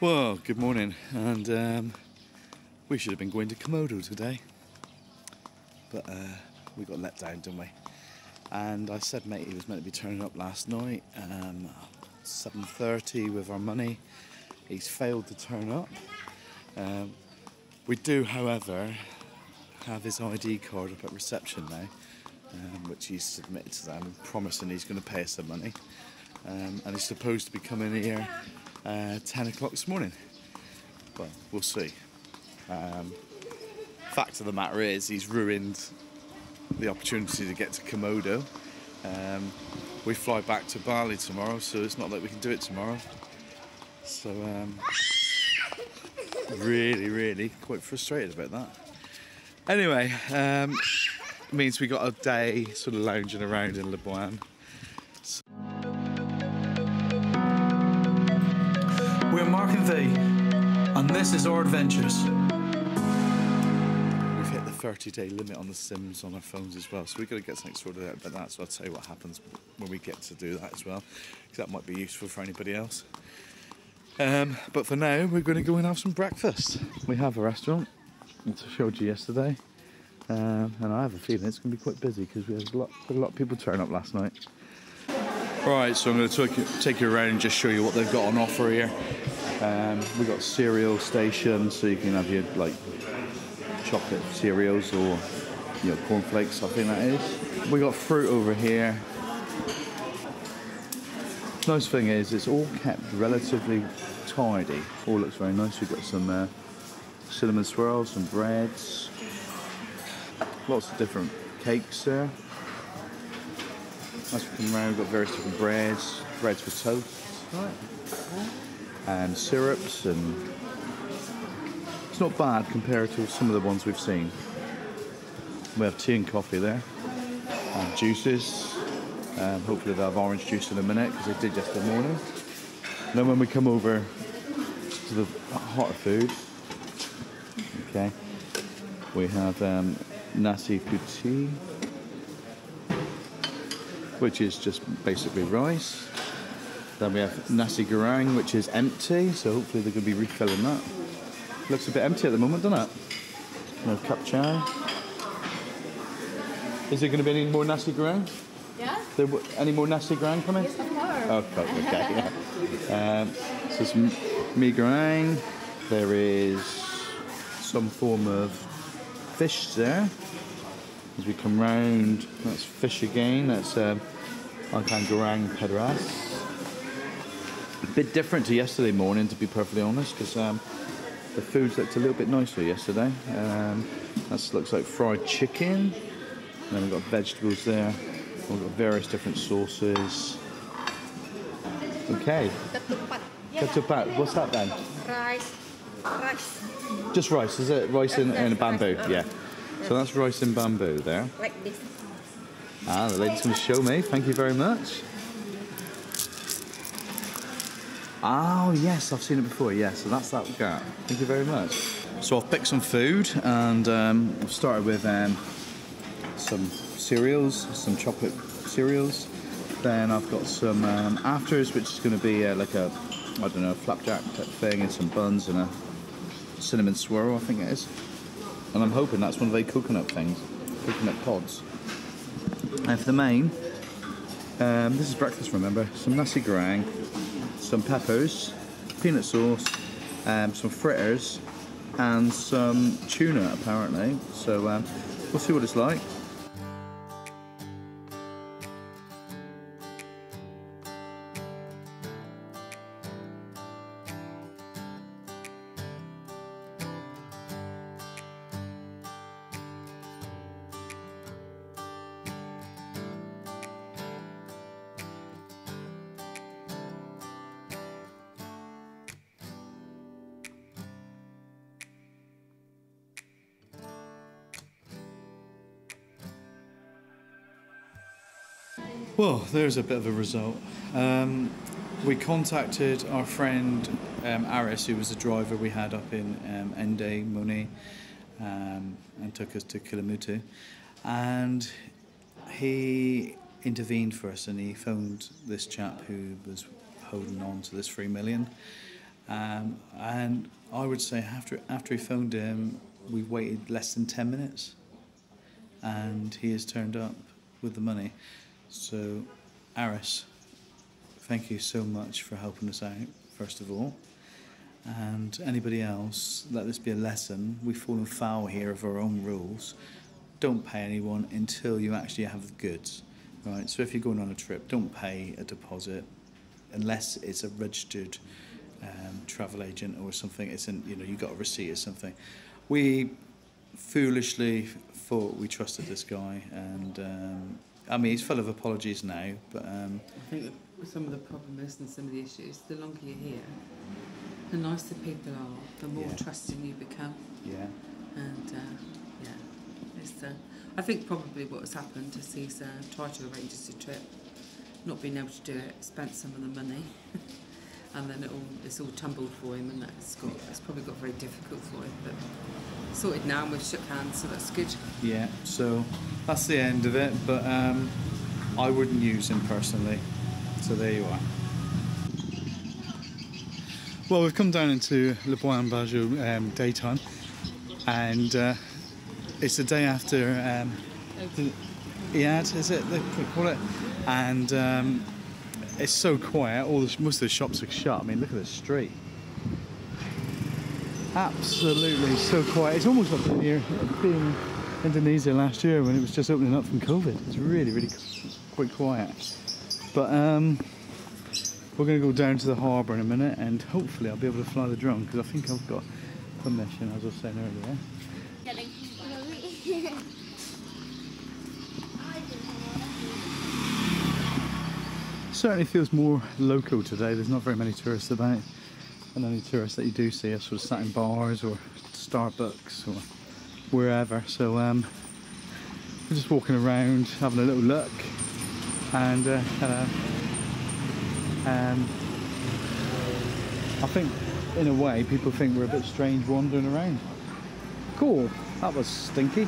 Well, good morning, and we should have been going to Komodo today, but we got let down, didn't we? And I said, mate, he was meant to be turning up last night, 7:30 with our money. He's failed to turn up. We do, however, have his ID card up at reception now, which he's submitted to them, promising he's going to pay us the money. And he's supposed to be coming here 10 o'clock this morning. Well, we'll see. Fact of the matter is, he's ruined the opportunity to get to Komodo. We fly back to Bali tomorrow, so it's not like we can do it tomorrow. So, really quite frustrated about that. Anyway, it means we got a day sort of lounging around in Labuan. We're Mark and V, and this is our adventures. We've hit the 30-day limit on the Sims on our phones as well, so we've got to get something sorted out about that. So I'll tell you what happens when we get to do that as well, because that might be useful for anybody else. But for now, we're going to go and have some breakfast. We have a restaurant, which I showed you yesterday, and I have a feeling it's going to be quite busy because we had a lot of people turn up last night. Right, so I'm going to take you around and just show you what they've got on offer here. We've got cereal station, so you can have your like chocolate cereals or cornflakes, I think that is. We got fruit over here. Nice thing is, it's all kept relatively tidy. All looks very nice. We've got some cinnamon swirls, some breads, lots of different cakes there. As we come around, we've got various different breads with toast, right, and syrups, and it's not bad compared to some of the ones we've seen. We have tea and coffee there, and juices. Hopefully they'll have orange juice in a minute, because they did yesterday morning. And then when we come over to the hotter food, okay, we have nasi putih, which is just basically rice. Then we have nasi goreng, which is empty, so hopefully they're going to be refilling that. Looks a bit empty at the moment, doesn't it? We have kap chai. Is there going to be any more nasi goreng? Yeah. Any more nasi goreng coming? Yes, of course. Oh, okay, yeah. So some mee goreng. There is some form of fish there. As we come round, that's fish again. That's ikan goreng pedras. A bit different to yesterday morning, to be perfectly honest, because the foods looked a little bit nicer yesterday. That looks like fried chicken. And then we've got vegetables there. We've got various different sauces. Okay. Ketupat. What's that then? Rice. Just rice, is it? Rice and bamboo, yeah. So that's rice and bamboo there. Like this. Ah, the lady's going to show me. Thank you very much. Oh, yes, I've seen it before. Yeah, so that's that gap. Thank you very much. So I've picked some food, and I've started with some cereals, some chocolate cereals. Then I've got some afters, which is going to be like a, I don't know, flapjack type thing, and some buns and a cinnamon swirl, I think it is. And I'm hoping that's one of the coconut things, coconut pods. And for the main, this is breakfast, remember, some nasi goreng, some peppers, peanut sauce, some fritters, and some tuna, apparently. So we'll see what it's like. Well, there's a bit of a result. We contacted our friend Aris, who was the driver we had up in Ende, Mone, and took us to Kilomutu, and he intervened for us, and he phoned this chap who was holding on to this 3 million, And I would say after he phoned him, we waited less than 10 minutes, and he has turned up with the money. So, Aris, thank you so much for helping us out, first of all. And anybody else, let this be a lesson. We've fallen foul here of our own rules. Don't pay anyone until you actually have the goods, right? So if you're going on a trip, don't pay a deposit unless it's a registered travel agent or something. It's you got a receipt or something. We foolishly thought we trusted this guy, and I mean, he's full of apologies now, but I think that some of the problem is, and some of the issues, the longer you're here, the nicer people are, the more trusting you become. Yeah. And it's I think probably what has happened is he's tried to arrange us a trip, not being able to do it, spent some of the money, and then it's all tumbled for him, and it's probably got very difficult for him, but sorted now, and we've shook hands, so that's good. Yeah, so that's the end of it, but I wouldn't use him personally, so there you are. Well, we've come down into Labuan Bajo daytime, and it's the day after Eid, is it they call it? And it's so quiet. Most of the shops are shut. I mean, look at the street. Absolutely so quiet. It's almost like being in Indonesia last year when it was just opening up from COVID. It's really, really quite quiet. But we're going to go down to the harbour in a minute, and hopefully I'll be able to fly the drone, because I think I've got permission, as I was saying earlier. Certainly feels more local today. There's not very many tourists about, and only tourists that you do see are sort of sat in bars or Starbucks or wherever. So we're just walking around, having a little look, and I think in a way people think we're a bit strange wandering around. Cool, that was stinky.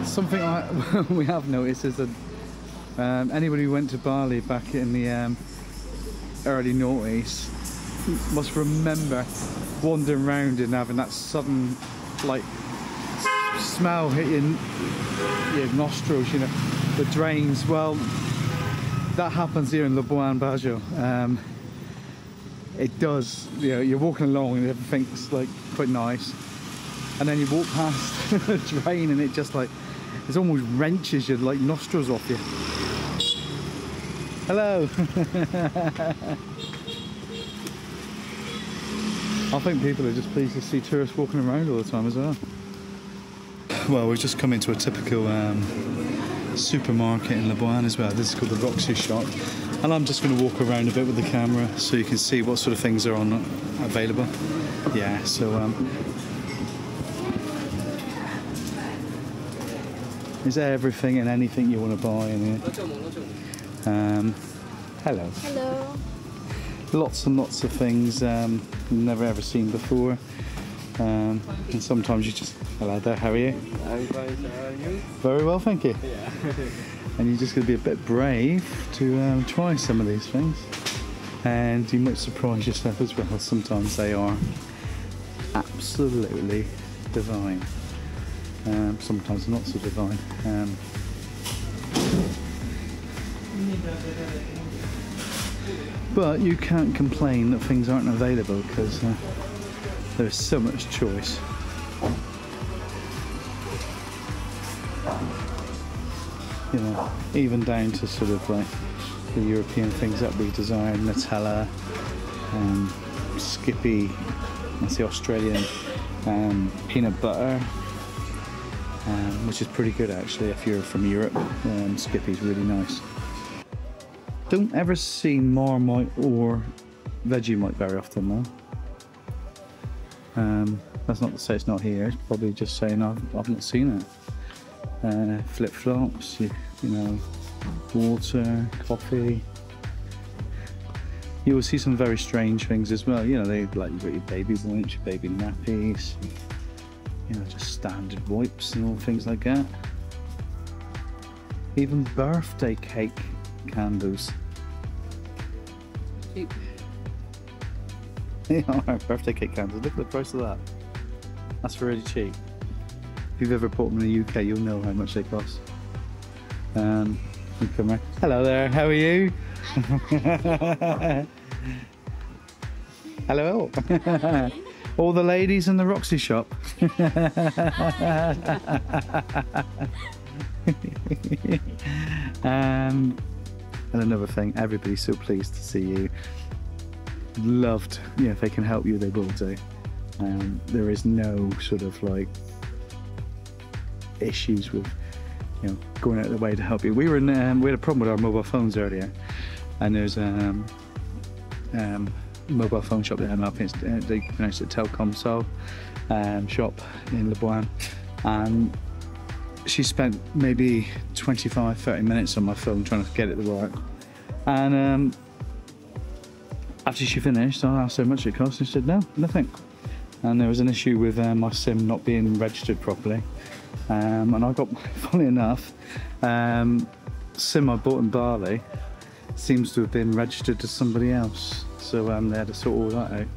Something we have noticed is that anybody who went to Bali back in the early noughties must remember wandering around and having that sudden like smell hitting your nostrils, the drains. Well, that happens here in Labuan Bajo. It does, you're walking along and everything's like quite nice, and then you walk past a drain and it just like, it almost wrenches your like nostrils off you. Hello. I think people are just pleased to see tourists walking around all the time as well. Well, we've just come into a typical supermarket in Labuan as well. This is called the Roxy shop, and I'm just going to walk around a bit with the camera so you can see what sort of things are on available. Yeah, so there's everything and anything you want to buy in here. Hello. Hello. Lots and lots of things you've never ever seen before. And sometimes you just, hello there, how are you? I'm fine, how are you? Very well, thank you. Yeah. And you're just going to be a bit brave to try some of these things. And you might surprise yourself as well. Sometimes they are absolutely divine. Sometimes not so divine. But you can't complain that things aren't available, because there's so much choice. Even down to sort of like the European things that we desire, Nutella, Skippy, that's the Australian peanut butter, which is pretty good actually if you're from Europe. Skippy's really nice. Don't ever see Marmite or Vegemite very often though. That's not to say it's not here, it's probably just saying I've not seen it. Flip-flops, water, coffee. You will see some very strange things as well. You've got your baby wipes, your baby nappies, just standard wipes and all things like that. Even birthday cake candles. Cheap. They are birthday cake candles. Look at the price of that. That's really cheap. If you've ever bought them in the UK, you'll know how much they cost. You come around. Hello there, how are you? Hello. All the ladies in the Roxy shop. And another thing, everybody's so pleased to see you. Loved, you know, if they can help you, they will do. There is no sort of like issues with, you know, going out of the way to help you. We were in, we had a problem with our mobile phones earlier, and there's mobile phone shop there, and I think they pronounced it Telkomsel shop in Labuan, and she spent maybe 25-30 minutes on my phone trying to get it to work, and after she finished I asked her how much it cost and she said no, nothing. And there was an issue with my SIM not being registered properly, and I got, funny enough, SIM I bought in Bali seems to have been registered to somebody else, so they had to sort all that out.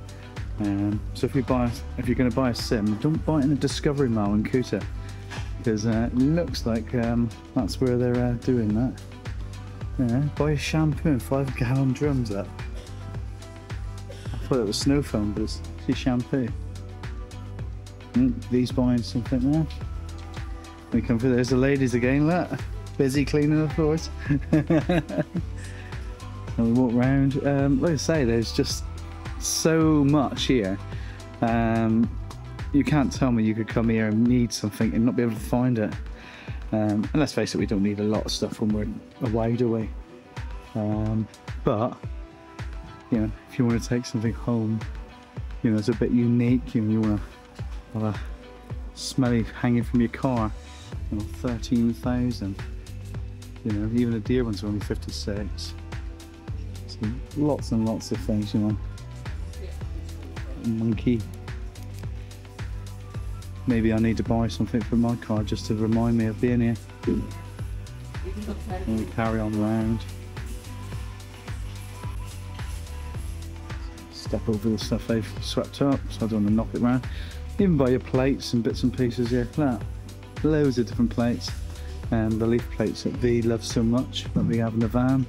So if you're going to buy a SIM, don't buy it in a Discovery Mall in Kuta, because it looks like that's where they're doing that. Yeah, buy a shampoo and 5-gallon drums up. I thought it was snow foam, but it's shampoo. These buying something there. We come through. There's the ladies again. Look, busy cleaning the floors. And we walk round. Like I say, there's just so much here. You can't tell me you could come here and need something and not be able to find it. And let's face it, we don't need a lot of stuff when we're away, do we? But you know, if you want to take something home, you know, it's a bit unique, and you want to have a smelly hanging from your car, you know, 13,000. You know, even the deer ones are only 56. So lots and lots of things, you know. Monkey. Maybe I need to buy something for my car just to remind me of being here. And we carry on round. Step over the stuff they've swept up, so I don't want to knock it round. Even buy your plates and bits and pieces here. Look, loads of different plates. And the leaf plates that V loves so much that we have in the van.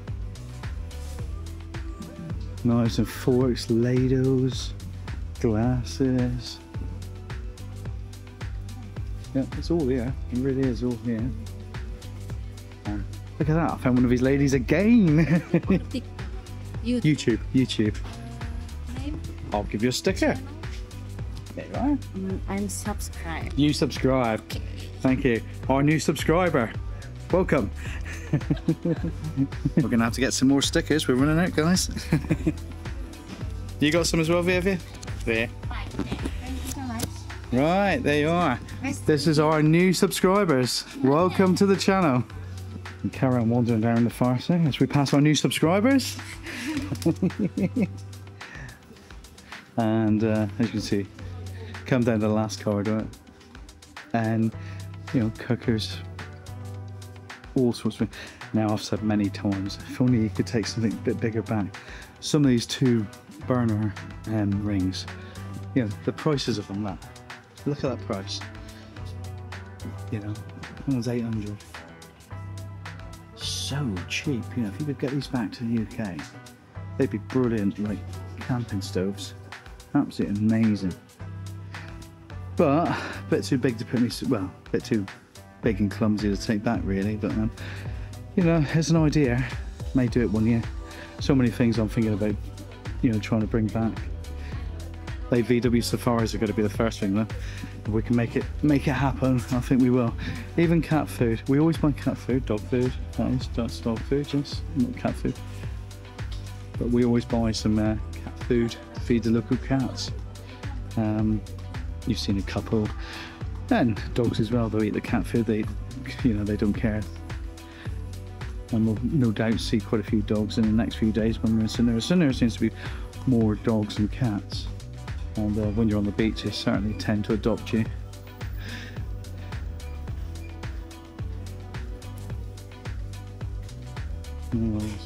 Knives and forks, ladles, glasses. Yeah, it's all here. It really is all here. Look at that, I found one of these ladies again. YouTube. Name? I'll give you a sticker. There you are. I'm subscribed. You subscribe. Okay. Thank you. Our new subscriber. Welcome. We're gonna have to get some more stickers. We're running out, guys. You got some as well, Vivi? There. Thank you so much. Right, there you are. Nice This is our new subscribers. Welcome to the channel. And carry on wandering down the far side as we pass our new subscribers. And as you can see, come down to the last corridor, and you know, cookers, all sorts of things. Now I've said many times, if only you could take something a bit bigger back. Some of these 2 burner rings, you know, the prices of them, look at that price. You know, that was 800. So cheap, you know, if you could get these back to the UK, they'd be brilliant, like camping stoves. Absolutely amazing. But a bit too big to put me, well, a bit too big and clumsy to take back really, but you know, it's an idea. May do it one year. So many things I'm thinking about, you know, trying to bring back. Like VW Safaris are going to be the first thing though. If we can make it happen, I think we will. Even cat food. We always buy cat food, dog food. That is just dog food, just not cat food. But we always buy some cat food to feed the local cats. You've seen a couple, and dogs as well. They'll eat the cat food. They, you know, they don't care. And we'll no doubt see quite a few dogs in the next few days when we're in Sunera. Sunera seems to be more dogs than cats. And when you're on the beach, they certainly tend to adopt you.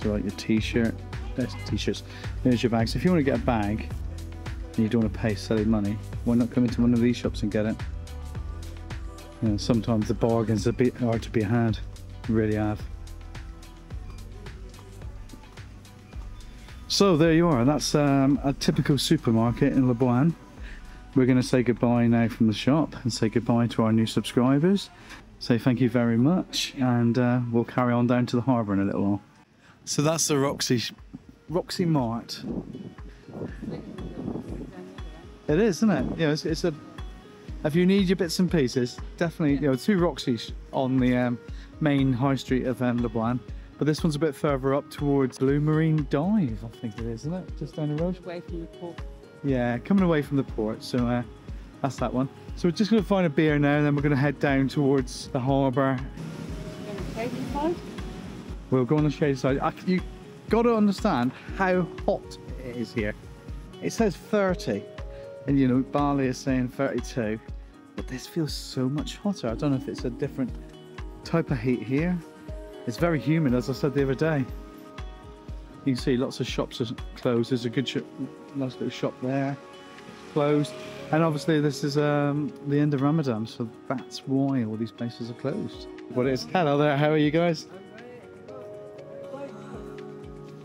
So like your t-shirt, there's t-shirts, there's your bags. If you want to get a bag, and you don't want to pay silly money, why not come into one of these shops and get it? You know, sometimes the bargains are a bit hard to be had, really have. So there you are, that's a typical supermarket in Labuan. We're going to say goodbye now from the shop and say goodbye to our new subscribers. Say thank you very much, and we'll carry on down to the harbour in a little while. So that's the Roxy Mart. It is, isn't it? You know, it's a. If you need your bits and pieces, definitely. You know, 2 Roxys on the main high street of Labuan, but this one's a bit further up towards Blue Marine Dive, I think it is, isn't it? Just down the road. Away from the port. Yeah, coming away from the port. So that's that one. So we're just going to find a beer now, and then we're going to head down towards the harbour. We'll go on the shady side. You got to understand how hot it is here. It says 30, and you know Bali is saying 32, but this feels so much hotter. I don't know if it's a different type of heat here. It's very humid, as I said the other day. You can see lots of shops are closed. There's a good nice little shop there, closed. And obviously this is the end of Ramadan, so that's why all these places are closed. What it is? Hello there, how are you guys?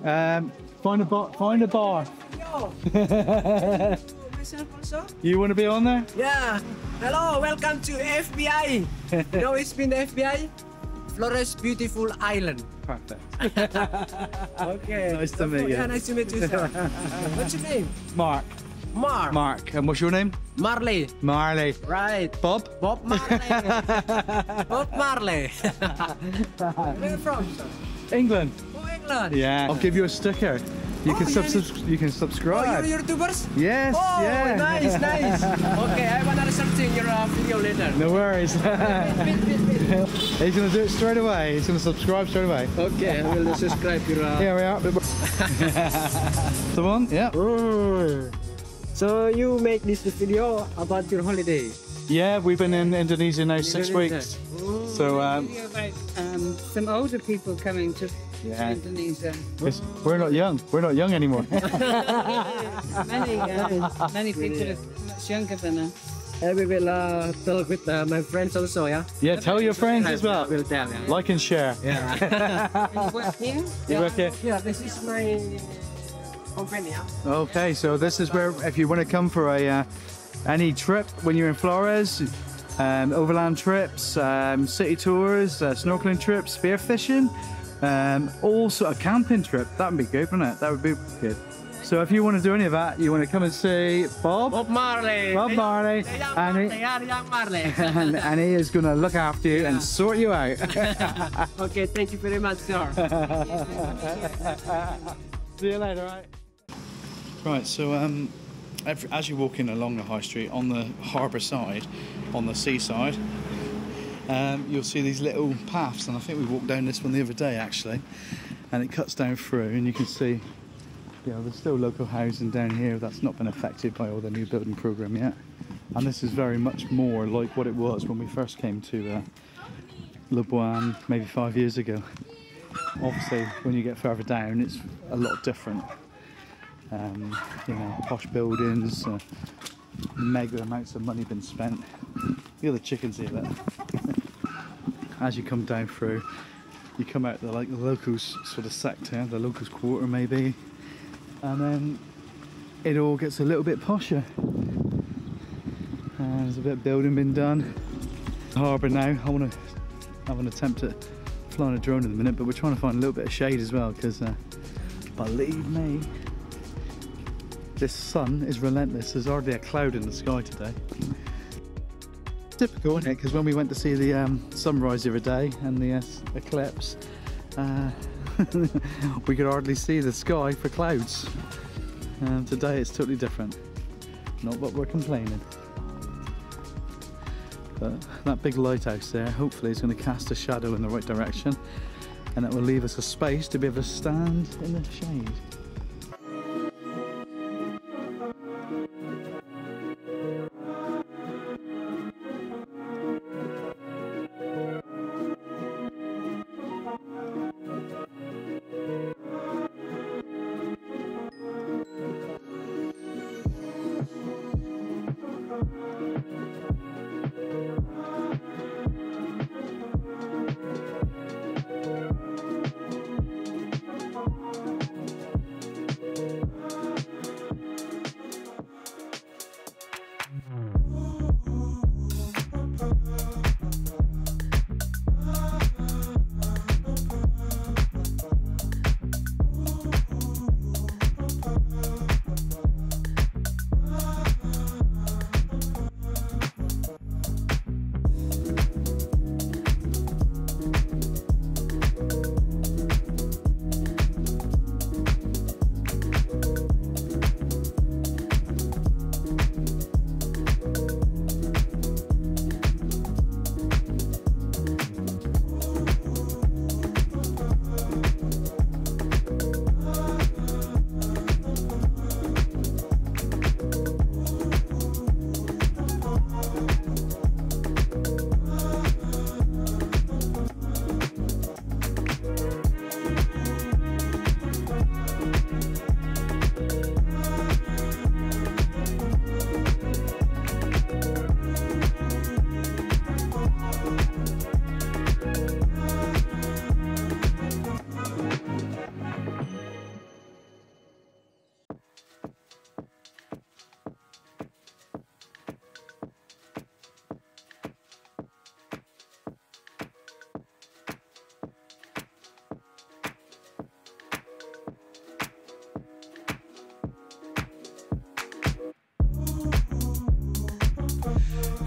Find a bar. You want to be on there? Yeah. Hello, welcome to FBI. You know it's been the FBI? Flores Beautiful Island. Perfect. Okay. Nice to meet you. Yeah, nice to meet you, sir. What's your name? Mark. Mark. And what's your name? Marley. Marley. Right. Bob? Bob Marley. Bob Marley. Where are you from, sir? England. Oh, England. Yeah. I'll give you a sticker. You can subscribe. Oh, you're YouTubers? Yes. Oh, yeah. nice. Okay, I want to searching your video later. No worries. He's going to do it straight away. He's going to subscribe straight away. Okay, I will subscribe your. Here we are. The one? Yeah. So you make this video about your holiday? Yeah, we've been in Indonesia now 6 weeks. So Some older people coming to Indonesia. we're not young. We're not young anymore. Many people are much younger than us. I will talk with my friends also, yeah? Yeah, tell your friends as well. I will tell, yeah. Like and share. Yeah. You work here? You work here? Yeah, this is my company, yeah? Okay, so this is where, if you want to come for any trip when you're in Flores, overland trips, city tours, snorkeling trips, spearfishing, also a camping trip. That would be good, wouldn't it? That would be good. So if you want to do any of that, you want to come and see Bob Marley, and he is going to look after you and sort you out. Okay, thank you very much, sir. See you later, right? Right, so as you're walking along the high street on the harbour side, on the seaside, you'll see these little paths, and I think we walked down this one the other day actually, and it cuts down through, and you can see, you know, there's still local housing down here that's not been affected by all the new building programme yet, and this is very much more like what it was when we first came to Labuan maybe 5 years ago. Obviously when you get further down it's a lot different. You know, posh buildings, mega amounts of money been spent. Look at the chickens here there. As you come down through, you come out the locals sort of sector, the locals quarter maybe, and then it all gets a little bit posher. There's a bit of building been done. Harbour now. I want to have an attempt at flying a drone in a minute, but we're trying to find a little bit of shade as well, because believe me, this sun is relentless. There's hardly a cloud in the sky today. Typical, isn't it? Because when we went to see the sunrise the other day and the eclipse, we could hardly see the sky for clouds. Today it's totally different. Not what we're complaining. But that big lighthouse there, hopefully is going to cast a shadow in the right direction, and that will leave us a space to be able to stand in the shade.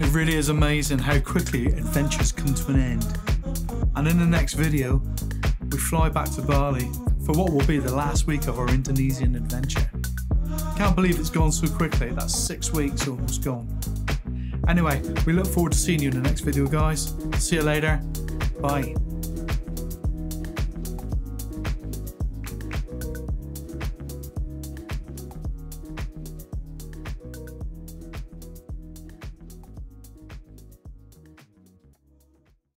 It really is amazing how quickly adventures come to an end. And in the next video, we fly back to Bali for what will be the last week of our Indonesian adventure. Can't believe it's gone so quickly. That's 6 weeks almost gone. Anyway, we look forward to seeing you in the next video, guys. See you later. Bye.